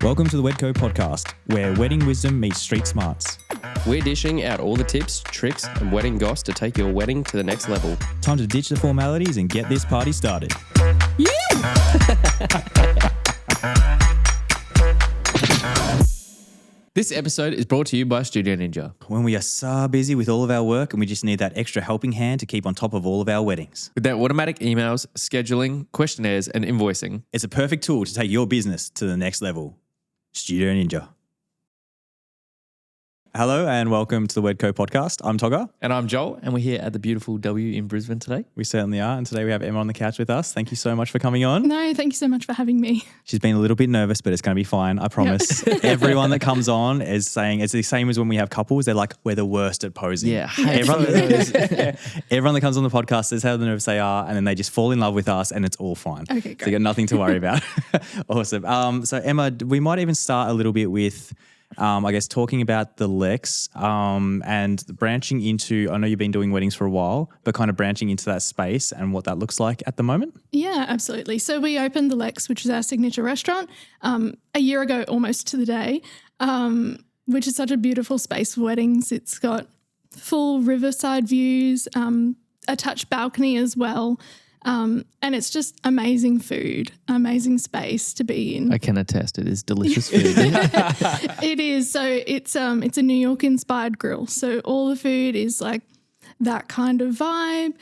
Welcome to the WedCo Podcast, where wedding wisdom meets street smarts. We're dishing out all the tips, tricks, and wedding goss to take your wedding to the next level. Time to ditch the formalities and get this party started. This episode is brought to you by Studio Ninja. When we are so busy with all of our work and we just need that extra helping hand to keep on top of all of our weddings. With their automatic emails, scheduling, questionnaires, and invoicing. It's a perfect tool to take your business to the next level. Studio Ninja. Hello and welcome to the WedCo Podcast. I'm Togger. And I'm Joel, and we're here at the beautiful W in Brisbane today. We certainly are, and today we have Emma on the couch with us. Thank you so much for coming on. No, thank you so much for having me. She's been a little bit nervous, but it's going to be fine, I promise. Yep. Everyone that comes on is saying it's the same as when we have couples. They're like, we're the worst at posing. Yeah. Everyone that comes on the podcast says how nervous they are, and then they just fall in love with us, and it's all fine. Okay, great. So you got nothing to worry about. Awesome. So Emma, we might even start a little bit with I guess talking about the Lex and branching into, I know you've been doing weddings for a while, but kind of branching into that space and what that looks like at the moment. Yeah, absolutely. So we opened the Lex, which is our signature restaurant, a year ago almost to the day, which is such a beautiful space for weddings. It's got full riverside views, attached balcony as well. And it's just amazing food, amazing space to be in. I can attest, it is delicious food. It is. So it's a New York inspired grill. So all the food is like that kind of vibe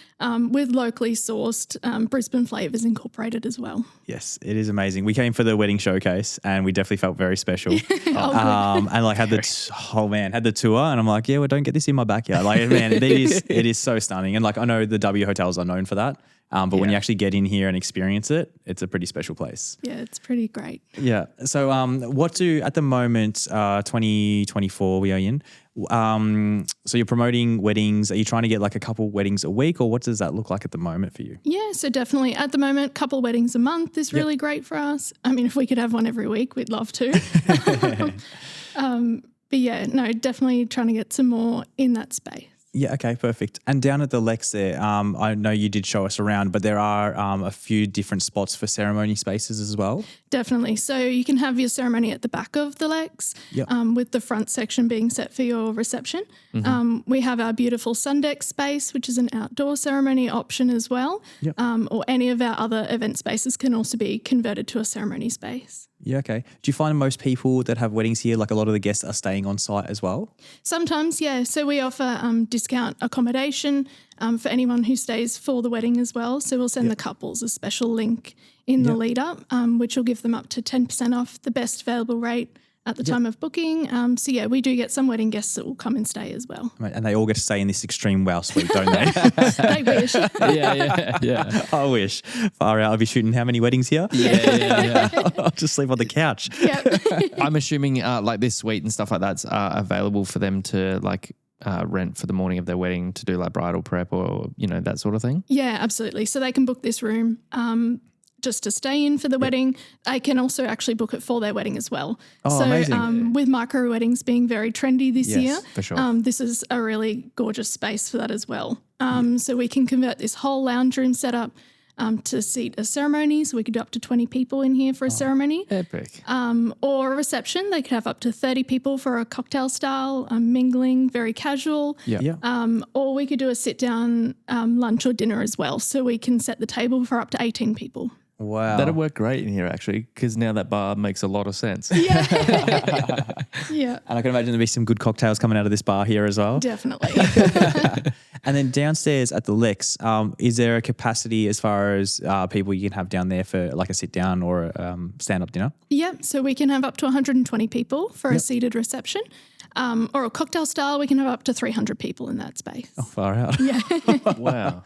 with locally sourced Brisbane flavours incorporated as well. Yes, it is amazing. We came for the wedding showcase and we definitely felt very special. And like had the tour and I'm like, yeah, well, don't get this in my backyard. Like, man, it is so stunning. And like, I know the W hotels are known for that. But when you actually get in here and experience it, it's a pretty special place. Yeah, it's pretty great. Yeah. So at the moment, 2024 we are in, so you're promoting weddings. Are you trying to get like a couple weddings a week, or what does that look like at the moment for you? Yeah, so definitely at the moment, couple weddings a month is really great for us. I mean, if we could have one every week, we'd love to. But yeah, no, definitely trying to get some more in that space. Yeah, okay, perfect. And down at the Lex there, I know you did show us around, but there are a few different spots for ceremony spaces as well. Definitely. So you can have your ceremony at the back of the Lex, with the front section being set for your reception. Mm-hmm. We have our beautiful sundeck space, which is an outdoor ceremony option as well. Yep. Or any of our other event spaces can also be converted to a ceremony space. Yeah, okay. Do you find most people that have weddings here, like a lot of the guests are staying on site as well? Sometimes, yeah. So we offer discount accommodation for anyone who stays for the wedding as well. So we'll send the couples a special link in the lead up, which will give them up to 10% off the best available rate at the time of booking. So yeah, we do get some wedding guests that will come and stay as well. Right, and they all get to stay in this extreme wow suite, don't they? They wish. Yeah. I wish. Far out. I'll be shooting how many weddings here? Yeah. I'll just sleep on the couch. Yeah. I'm assuming like this suite and stuff like that's available for them to like rent for the morning of their wedding to do like bridal prep or, that sort of thing? Yeah, absolutely. So they can book this room just to stay in for the wedding. They can also actually book it for their wedding as well. Oh, so amazing. With micro weddings being very trendy this year, for sure. This is a really gorgeous space for that as well. So we can convert this whole lounge room setup to seat a ceremony. So we could do up to 20 people in here for a ceremony. Epic. Or a reception. They could have up to 30 people for a cocktail style, mingling, very casual. Yeah. Or we could do a sit down lunch or dinner as well. So we can set the table for up to 18 people. Wow. That'll work great in here actually, because now that bar makes a lot of sense. Yeah. Yeah. And I can imagine there'll be some good cocktails coming out of this bar here as well. Definitely. And then downstairs at the Lex, is there a capacity as far as people you can have down there for like a sit down or a stand-up dinner? Yep. So we can have up to 120 people for a seated reception. Or a cocktail style, we can have up to 300 people in that space. Oh, far out. Yeah. Wow.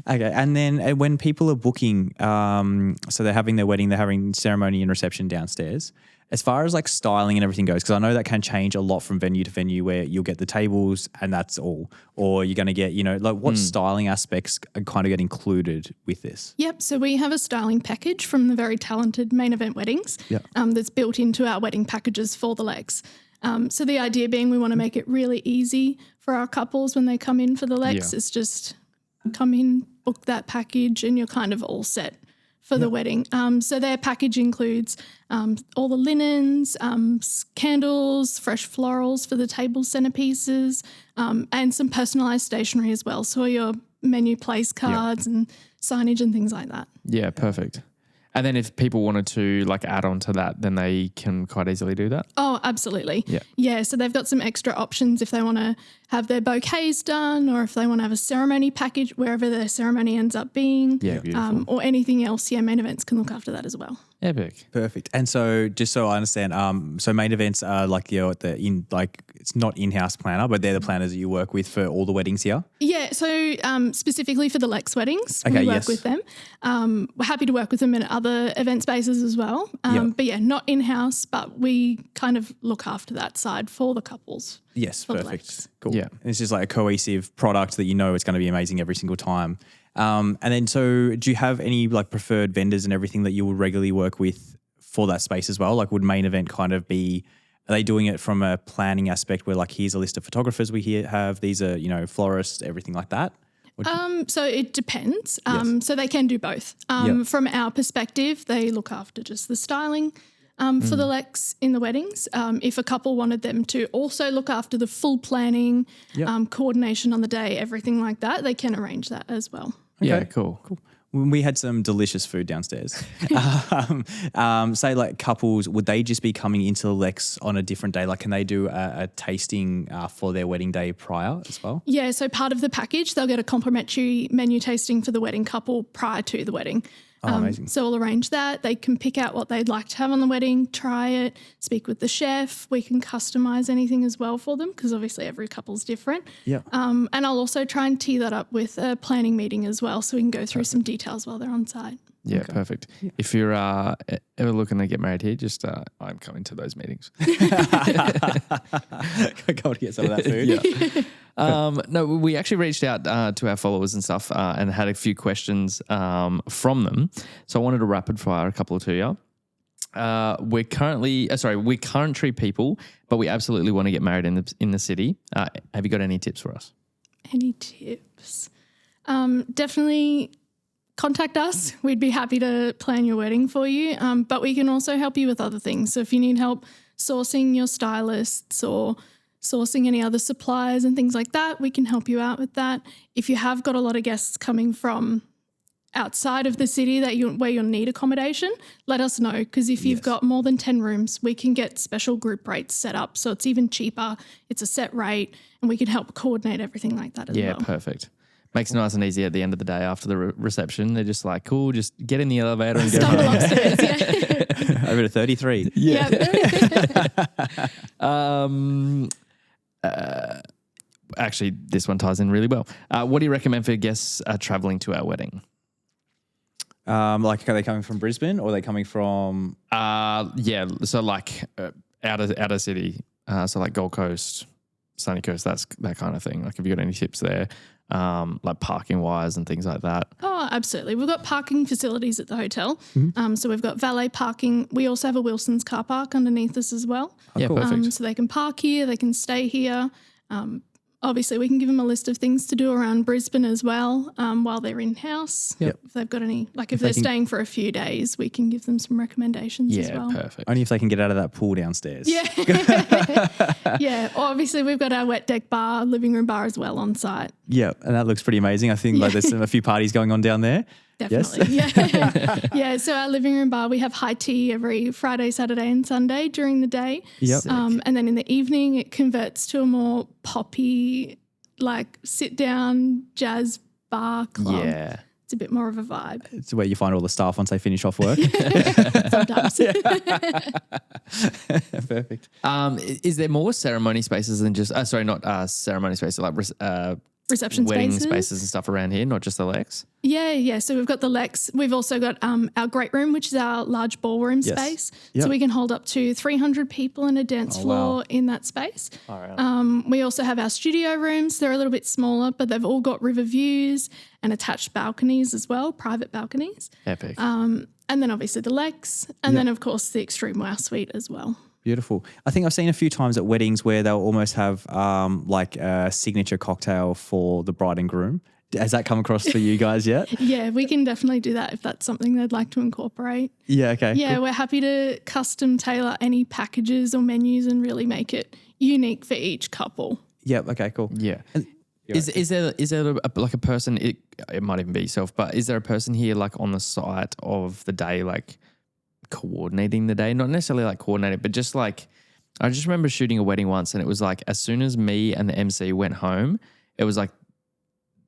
Okay. And then when people are booking, so they're having their wedding, they're having ceremony and reception downstairs, as far as like styling and everything goes, because I know that can change a lot from venue to venue where you'll get the tables and that's all, or you're going to get, like what styling aspects kind of get included with this? Yep. So we have a styling package from the very talented Main Event Weddings that's built into our wedding packages for the Lex. So the idea being we want to make it really easy for our couples when they come in for the Lex. It's just come in, book that package and you're kind of all set for the wedding. So their package includes all the linens, candles, fresh florals for the table centerpieces, and some personalised stationery as well. So your menu place cards and signage and things like that. Yeah, perfect. And then if people wanted to like add on to that, then they can quite easily do that? Oh, absolutely. Yeah. Yeah, so they've got some extra options if they want to have their bouquets done or if they want to have a ceremony package, wherever their ceremony ends up being. Yeah, beautiful. Or anything else. Yeah, Main Events can look after that as well. Epic. Perfect. And so just so I understand, so Main Events are like it's not in-house planner, but they're the planners that you work with for all the weddings here? Yeah, so specifically for the Lex weddings, Okay, we work yes. with them. We're happy to work with them in other event spaces as well. But yeah, not in-house, but we kind of look after that side for the couples. Yes, For the perfect. Lex. Cool. Yeah. And it's just like a cohesive product that you know is going to be amazing every single time. And then so do you have any like preferred vendors and everything that you would regularly work with for that space as well? Like would Main Event kind of be, are they doing it from a planning aspect where like here's a list of photographers we here have, these are, florists, everything like that? So it depends. Yes. So they can do both. From our perspective, they look after just the styling for the Lex in the weddings. If a couple wanted them to also look after the full planning, coordination on the day, everything like that, they can arrange that as well. Yeah, cool. We had some delicious food downstairs. Say like couples, would they just be coming into the Lex on a different day? Like can they do a tasting for their wedding day prior as well? Yeah, so part of the package, they'll get a complimentary menu tasting for the wedding couple prior to the wedding. Amazing. So we'll arrange that. They can pick out what they'd like to have on the wedding, try it, speak with the chef. We can customise anything as well for them because obviously every couple's different. Yeah. And I'll also try and tee that up with a planning meeting as well so we can go through some details while they're on site. Yeah, perfect. Yeah. If you're ever looking to get married here, just I'm coming to those meetings. Go to get some of that food. No, we actually reached out to our followers and stuff and had a few questions from them. So I wanted to rapid fire a couple to you. We're country people, but we absolutely want to get married in the city. Have you got any tips for us? Any tips? Definitely contact us. We'd be happy to plan your wedding for you, but we can also help you with other things. So if you need help sourcing your stylists or sourcing any other suppliers and things like that, we can help you out with that. If you have got a lot of guests coming from outside of the city where you'll need accommodation, let us know, because if you've got more than 10 rooms, we can get special group rates set up so it's even cheaper. It's a set rate and we can help coordinate everything like that as well. Yeah, perfect. Makes it nice and easy at the end of the day after the reception. They're just like, cool, just get in the elevator and go Stumble home. upstairs, yeah. Over to 33. Yeah. Actually, this one ties in really well. What do you recommend for guests traveling to our wedding? Like are they coming from Brisbane or are they coming from? So like out of city, so like Gold Coast, Sunny Coast, that kind of thing. Like, have you got any tips there? Like parking wise and things like that? Oh, absolutely. We've got parking facilities at the hotel. So we've got valet parking. We also have a Wilson's car park underneath us as well. Yeah, cool. perfect. So they can park here, they can stay here. Obviously, we can give them a list of things to do around Brisbane as well while they're in-house. Yep. If they've got any, like if they're staying for a few days, we can give them some recommendations as well. Yeah, perfect. Only if they can get out of that pool downstairs. Yeah. Yeah. Obviously, we've got our wet deck bar, living room bar as well on site. Yeah, and that looks pretty amazing. I think like there's a few parties going on down there. Definitely. Yes. Yeah. Yeah. So our living room bar, we have high tea every Friday, Saturday and Sunday during the day. Yep. And then in the evening, it converts to a more poppy, like sit down jazz bar club. Yeah. It's a bit more of a vibe. It's where you find all the staff once they finish off work. Sometimes. Perfect. Is there more ceremony spaces than just, not ceremony spaces, like Reception wedding spaces. spaces and stuff around here, not just the Lex? Yeah. So we've got the Lex. We've also got our great room, which is our large ballroom Yes. space. Yep. So we can hold up to 300 people in a dance floor wow. in that space. All right. We also have our studio rooms. They're a little bit smaller, but they've all got river views and attached balconies as well, private balconies. Epic. And then obviously the Lex, and then of course the Extreme Wow Suite as well. Beautiful. I think I've seen a few times at weddings where they'll almost have like a signature cocktail for the bride and groom. Has that come across for you guys yet? Yeah, we can definitely do that if that's something they'd like to incorporate. Yeah, okay. Yeah, we're happy to custom tailor any packages or menus and really make it unique for each couple. Yep, okay, cool. Yeah. Is there like a person, it might even be yourself, but is there a person here like on the site of the day, like coordinating the day? Not necessarily like coordinating, but just like, I just remember shooting a wedding once and it was like as soon as me and the MC went home, it was like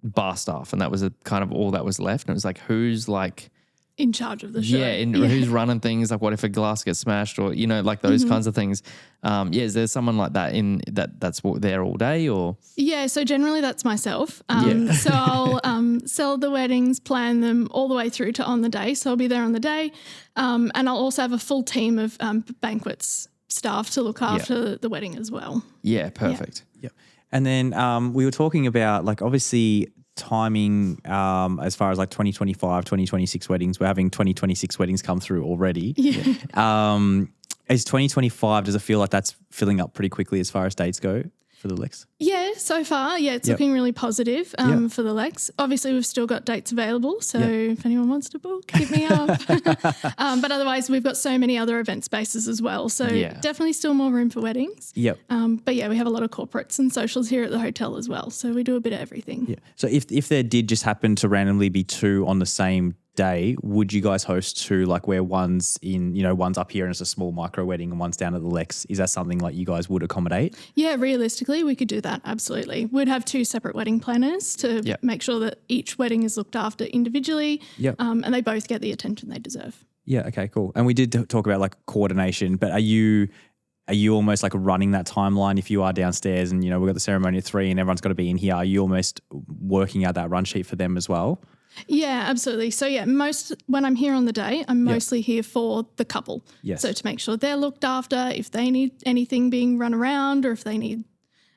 bar staff and that was kind of all that was left. And it was like, who's like in charge of the show. Who's running things, like what if a glass gets smashed or, like those kinds of things. Is there someone like that that's there all day or? Yeah, so generally that's myself. So I'll sell the weddings, plan them all the way through to on the day. So I'll be there on the day. And I'll also have a full team of banquets staff to look after the wedding as well. Yeah, perfect. Yep. And then we were talking about like obviously timing as far as like 2025, 2026 weddings. We're having 2026 weddings come through already. Yeah. Is 2025, does it feel like that's filling up pretty quickly as far as dates go for the Lex? Yeah, so far, it's looking really positive for the Lex. Obviously, we've still got dates available, so if anyone wants to book, hit me up. But otherwise, we've got so many other event spaces as well, so definitely still more room for weddings. Yep. But yeah, we have a lot of corporates and socials here at the hotel as well, so we do a bit of everything. Yeah. So if there did just happen to randomly be two on the same day, would you guys host two, like where one's up here and it's a small micro wedding and one's down at the Lex? Is that something like you guys would accommodate? Yeah, realistically, we could do that. Absolutely. We'd have two separate wedding planners to make sure that each wedding is looked after individually and they both get the attention they deserve. Yeah. Okay, cool. And we did talk about like coordination, but are you almost like running that timeline if you are downstairs and, we've got the ceremony at 3 and everyone's got to be in here? Are you almost working out that run sheet for them as well? Yeah, absolutely. So when I'm here on the day, I'm mostly here for the couple. Yes. So to make sure they're looked after, if they need anything being run around or if they need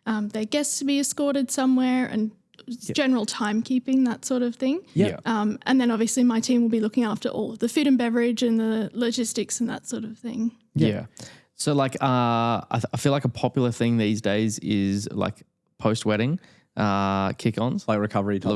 their guests to be escorted somewhere and general timekeeping, that sort of thing. Yeah. And then obviously my team will be looking after all of the food and beverage and the logistics and that sort of thing. Yeah. So like I feel like a popular thing these days is like post-wedding kick-ons, like recovery day.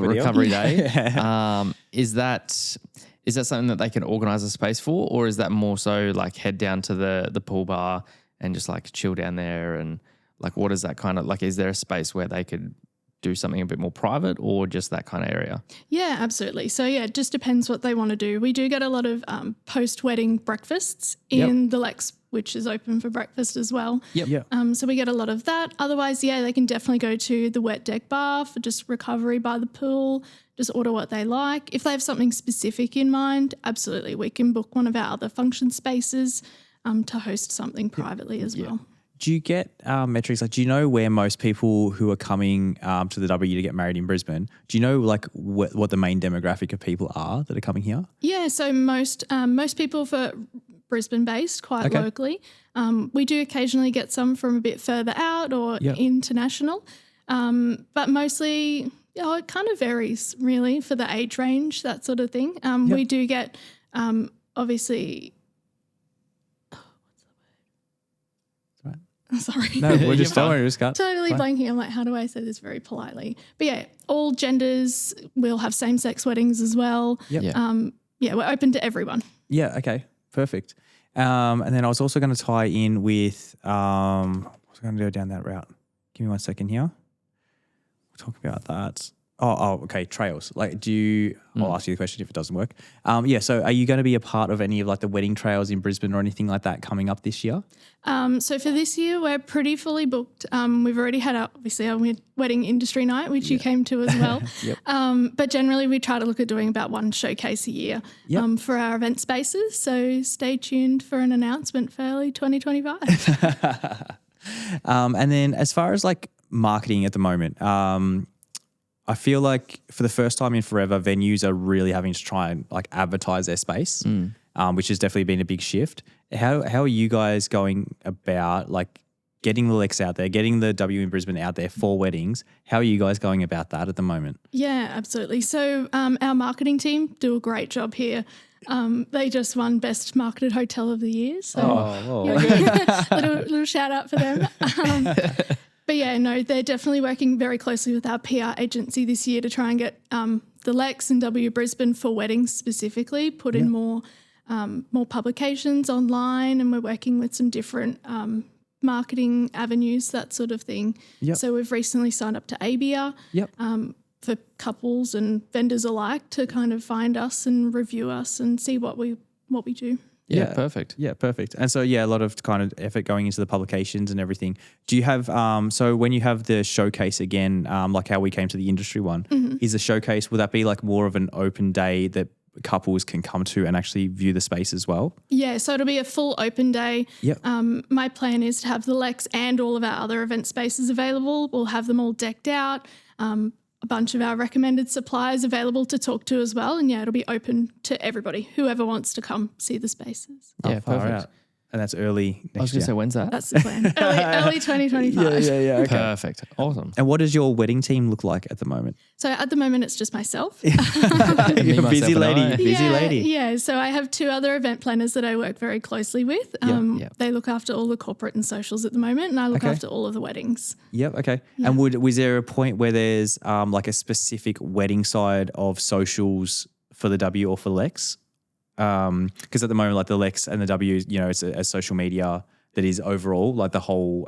Is that something that they can organise a space for, or is that more so like head down to the pool bar and just like chill down there? And like, what is that kind of like? Is there a space where they could do something a bit more private or just that kind of area? Yeah, absolutely. So it just depends what they want to do. We do get a lot of post-wedding breakfasts in the Lex, which is open for breakfast as well. So we get a lot of that. Otherwise, they can definitely go to the wet deck bar for just recovery by the pool, just order what they like. If they have something specific in mind, absolutely, we can book one of our other function spaces to host something privately as well. Do you get metrics? Like, do you know where most people who are coming to the W to get married in Brisbane, do you know like what the main demographic of people are that are coming here? Yeah, so most people for Brisbane based, quite locally. We do occasionally get some from a bit further out or international, but mostly it kind of varies really for the age range, that sort of thing. We do get obviously. Sorry. No, we're just totally blanking. I'm like, how do I say this very politely? But all genders. We'll have same-sex weddings as well. We're open to everyone. Yeah. Okay. Perfect. And then I was also going to tie in with. I was going to go down that route. Give me 1 second here. We'll talk about that. Oh, okay. Trails. Like, I'll ask you the question if it doesn't work. So are you going to be a part of any of like the wedding trails in Brisbane or anything like that coming up this year? So for this year, we're pretty fully booked. We've already had our wedding industry night, which you came to as well. But generally we try to look at doing about one showcase a year for our event spaces. So stay tuned for an announcement for early 2025. And then as far as like marketing at the moment, I feel like for the first time in forever, venues are really having to try and like advertise their space, which has definitely been a big shift. How are you guys going about like getting the Lex out there, getting the W in Brisbane out there for weddings? How are you guys going about that at the moment? Yeah, absolutely. So our marketing team do a great job here. They just won Best Marketed Hotel of the Year. So little shout out for them. But yeah, no, they're definitely working very closely with our PR agency this year to try and get the Lex and W Brisbane for weddings specifically, put in more publications online, and we're working with some different marketing avenues, that sort of thing. Yep. So we've recently signed up to ABIA for couples and vendors alike to kind of find us and review us and see what we do. Yeah, perfect. Yeah, perfect. And so, a lot of kind of effort going into the publications and everything. Do you have, so when you have the showcase again, like how we came to the industry one, is the showcase, will that be like more of an open day that couples can come to and actually view the space as well? Yeah, so it'll be a full open day. Yep. My plan is to have the Lex and all of our other event spaces available. We'll have them all decked out. A bunch of our recommended suppliers available to talk to as well. And it'll be open to everybody, whoever wants to come see the spaces. Yeah, far perfect. out. And that's early next I was going to say, when's that? That's the plan. early 2025. Yeah. Okay. Perfect. Awesome. And what does your wedding team look like at the moment? So at the moment, it's just myself. You're a myself, busy and I. lady. Busy lady. Yeah, so I have two other event planners that I work very closely with. Yeah. They look after all the corporate and socials at the moment, and I look after all of the weddings. Yep. Okay. And was there a point where there's like a specific wedding side of socials for the W or for Lex? Because at the moment, like the Lex and the W, it's a social media that is overall like the whole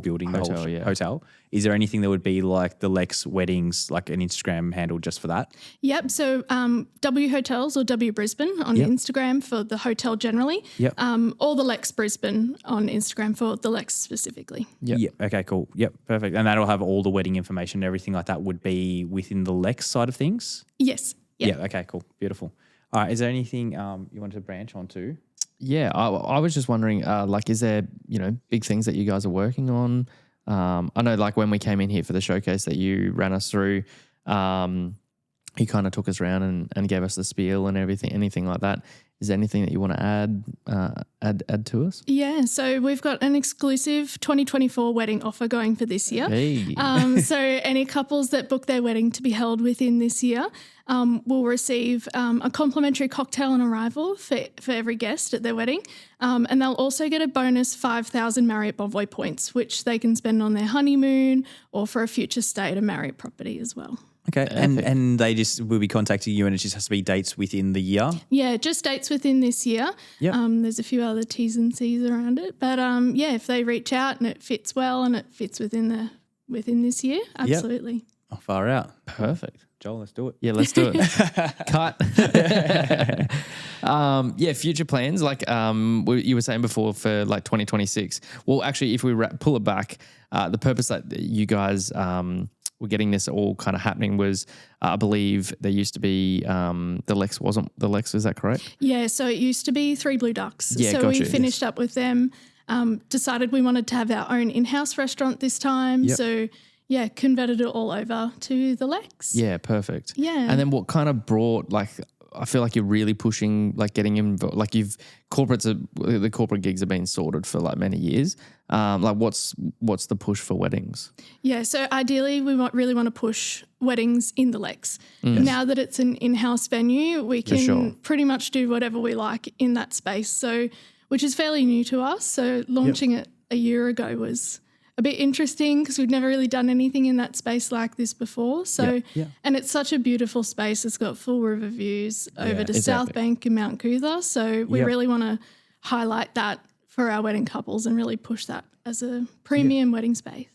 building, Hotel, the whole yeah. hotel. Is there anything that would be like the Lex weddings, like an Instagram handle just for that? Yep. So W Hotels or W Brisbane on Instagram for the hotel generally. Yep. Or the Lex Brisbane on Instagram for the Lex specifically. Yep. Yeah. Okay, cool. Yep. Perfect. And that'll have all the wedding information and everything like that would be within the Lex side of things? Yes. Yep. Yeah. Okay, cool. Beautiful. All right. Is there anything you want to branch on to? Yeah, I was just wondering, like, is there, big things that you guys are working on? I know, like, when we came in here for the showcase that you ran us through, he kind of took us around and gave us the spiel and everything, anything like that. Is there anything that you want to add to us? Yeah, so we've got an exclusive 2024 wedding offer going for this year. Hey. So any couples that book their wedding to be held within this year will receive a complimentary cocktail on arrival for every guest at their wedding. And they'll also get a bonus 5,000 Marriott Bonvoy points, which they can spend on their honeymoon or for a future stay at a Marriott property as well. Okay, and they just will be contacting you, and it just has to be dates within the year? Yeah, just dates within this year. Yep. There's a few other T's and C's around it. But if they reach out and it fits well and it fits within this year, absolutely. Oh, far out. Perfect. Joel, let's do it. Yeah, let's do it. Cut. Future plans, like you were saying before for like 2026. Well, actually, if we pull it back, the purpose that you guys were getting this all kind of happening was, I believe there used to be the Lex wasn't the Lex, is that correct? Yeah, so it used to be Three Blue Ducks. Yeah, so gotcha, we finished up with them, decided we wanted to have our own in-house restaurant this time. Yep. So converted it all over to the Lex. Yeah, perfect. Yeah. And then what kind of brought, like, I feel like you're really pushing, like getting involved, like the corporate gigs have been sorted for like many years. Like what's the push for weddings? Yeah, so ideally we really want to push weddings in the Lex. Now that it's an in-house venue, we can pretty much do whatever we like in that space. So, which is fairly new to us. So launching it a year ago was a bit interesting because we've never really done anything in that space like this before. So, and it's such a beautiful space. It's got full river views over to South epic. Bank and Mount Cootha. So we really want to highlight that for our wedding couples and really push that as a premium wedding space.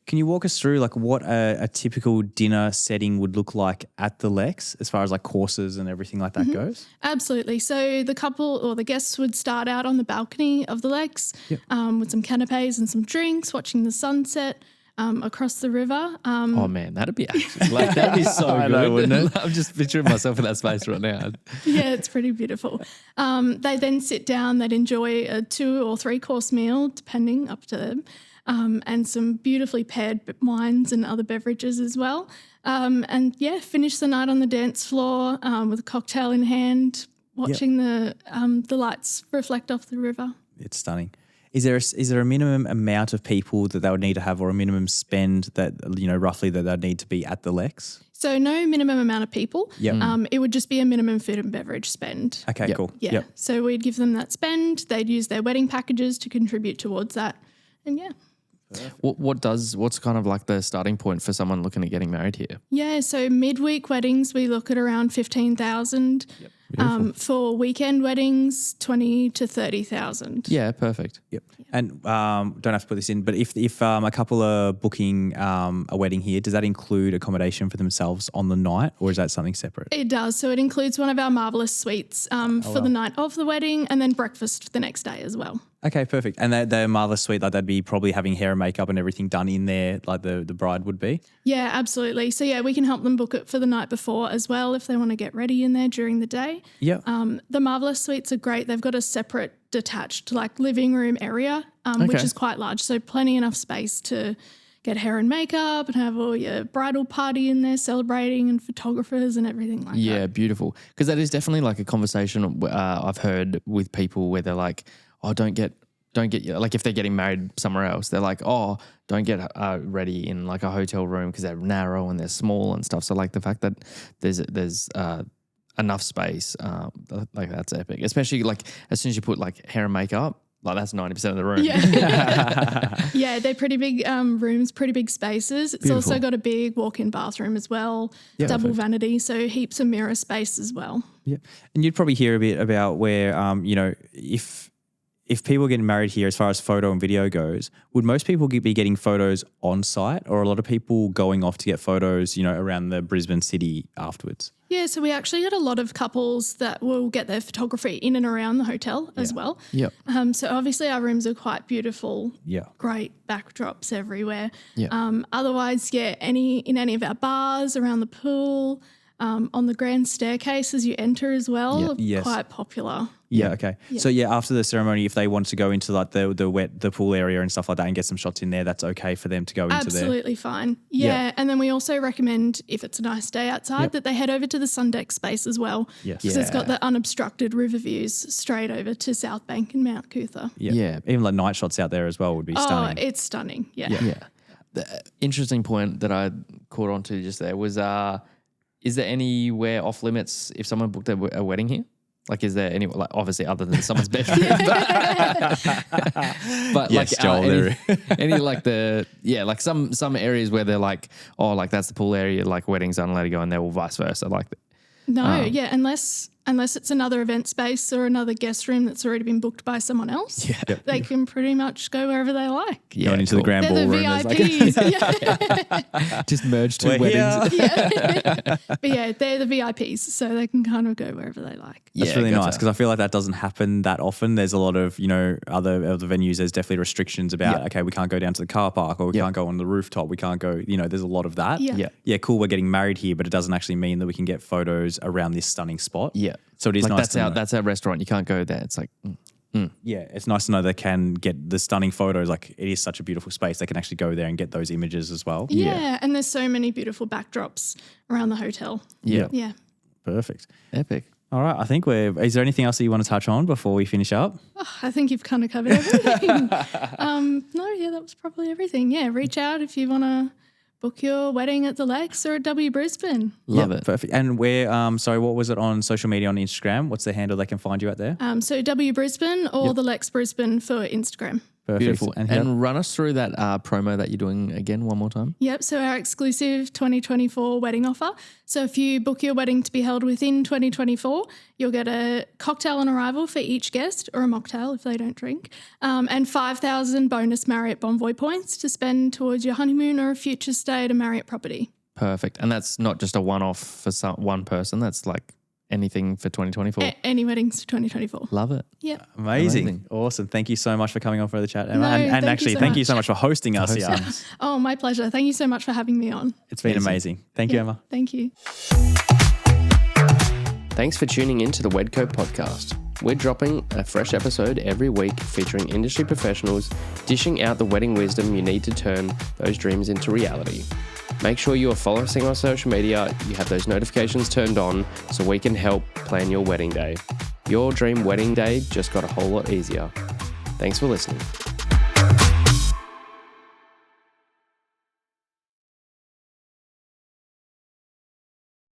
Can you walk us through like what a typical dinner setting would look like at the Lex as far as like courses and everything like that goes? Absolutely. So the couple or the guests would start out on the balcony of the Lex with some canapes and some drinks, watching the sunset across the river. Oh man, that'd be so I good, know, wouldn't it? I'm just picturing myself in that space right now. Yeah, it's pretty beautiful. They then sit down, they'd enjoy a 2 or 3 course meal, depending, up to them. And some beautifully paired wines and other beverages as well. Finish the night on the dance floor with a cocktail in hand, watching the lights reflect off the river. It's stunning. Is there a minimum amount of people that they would need to have, or a minimum spend that roughly that they'd need to be at the Lex? So no minimum amount of people. Yep. It would just be a minimum food and beverage spend. Okay, cool. Yeah. Yep. So we'd give them that spend. They'd use their wedding packages to contribute towards that, and What's kind of like the starting point for someone looking at getting married here? Yeah, so midweek weddings, we look at around 15,000. For weekend weddings, 20 to 30,000. Yeah, perfect. Yep. And don't have to put this in, but if a couple are booking a wedding here, does that include accommodation for themselves on the night, or is that something separate? It does. So it includes one of our marvellous suites for the night of the wedding, and then breakfast the next day as well. Okay, perfect. And they're marvellous suite, like they'd be probably having hair and makeup and everything done in there, like the bride would be? Yeah, absolutely. So yeah, we can help them book it for the night before as well if they want to get ready in there during the day. Yeah. The marvellous suites are great. They've got a separate detached like living room area, which is quite large. So plenty enough space to get hair and makeup and have all your bridal party in there celebrating and photographers and everything like that. Yeah, beautiful. Because that is definitely like a conversation I've heard with people where they're like, oh, don't get like if they're getting married somewhere else, they're like, oh, don't get ready in like a hotel room because they're narrow and they're small and stuff. So like the fact that there's enough space, like that's epic. Especially like as soon as you put like hair and makeup, like that's 90% of the room. Yeah, yeah, they're pretty big rooms, pretty big spaces. It's Beautiful. also got a big walk-in bathroom as well, double vanity, so heaps of mirror space as well. Yeah. And you'd probably hear a bit about where, if people are getting married here, as far as photo and video goes, would most people be getting photos on site, or a lot of people going off to get photos, around the Brisbane city afterwards? Yeah, so we actually get a lot of couples that will get their photography in and around the hotel as well. Yep. So obviously our rooms are quite beautiful. Yeah. Great backdrops everywhere. Yeah. Otherwise, in any of our bars, around the pool, on the grand staircase as you enter as well, quite popular. Yeah, okay. Yeah. So after the ceremony, if they want to go into like the pool area and stuff like that and get some shots in there, that's okay for them to go into there? Absolutely fine. Yeah. And then we also recommend, if it's a nice day outside, that they head over to the sundeck space as well. Yes. Because it's got the unobstructed river views straight over to South Bank and Mount Cootha. Yeah. Even like night shots out there as well would be stunning. Oh, it's stunning. Yeah. The interesting point that I caught on to just there was, is there anywhere off limits if someone booked a wedding here? Like, is there any, like, obviously other than someone's bedroom, but yes, like Joel, any like like some areas where they're like, oh, like that's the pool area, like weddings aren't allowed to go in there, or vice versa, like. No, unless it's another event space or another guest room that's already been booked by someone else. Yeah. They can pretty much go wherever they like. Yeah, going into the grand They're ballroom. the VIPs. Just merge two weddings. But they're the VIPs, so they can kind of go wherever they like. That's really nice, because I feel like that doesn't happen that often. There's a lot of, other venues, there's definitely restrictions about, okay, we can't go down to the car park, or we can't go on the rooftop. We can't go, there's a lot of that. Yeah, cool, we're getting married here, but it doesn't actually mean that we can get photos around this stunning spot. Yeah. So it is like nice to know. That's our restaurant. You can't go there. It's like... Yeah, it's nice to know they can get the stunning photos. Like, it is such a beautiful space. They can actually go there and get those images as well. Yeah, and there's so many beautiful backdrops around the hotel. Yeah. Perfect. Epic. All right, I think is there anything else that you want to touch on before we finish up? Oh, I think you've kind of covered everything. That was probably everything. Yeah, reach out if you want to book your wedding at the Lakes or at W Brisbane. Love it. Perfect. And where, what was it on social media on Instagram? What's the handle they can find you at there? So W Brisbane or the Lakes Brisbane for Instagram. Perfect. Beautiful. And run us through that promo that you're doing again one more time. Yep. So our exclusive 2024 wedding offer. So if you book your wedding to be held within 2024, you'll get a cocktail on arrival for each guest, or a mocktail if they don't drink, and 5,000 bonus Marriott Bonvoy points to spend towards your honeymoon or a future stay at a Marriott property. Perfect. And that's not just a one-off for one person. That's like anything for 2024. Any weddings for 2024. Love it. Yeah. Amazing. Awesome. Thank you so much for coming on for the chat, Emma. Thank you so much for hosting us here. Oh, my pleasure. Thank you so much for having me on. It's been amazing. Thank you, Emma. Thank you. Thanks for tuning in to the WedCo Podcast. We're dropping a fresh episode every week featuring industry professionals dishing out the wedding wisdom you need to turn those dreams into reality. Make sure you are following us on social media, you have those notifications turned on so we can help plan your wedding day. Your dream wedding day just got a whole lot easier. Thanks for listening.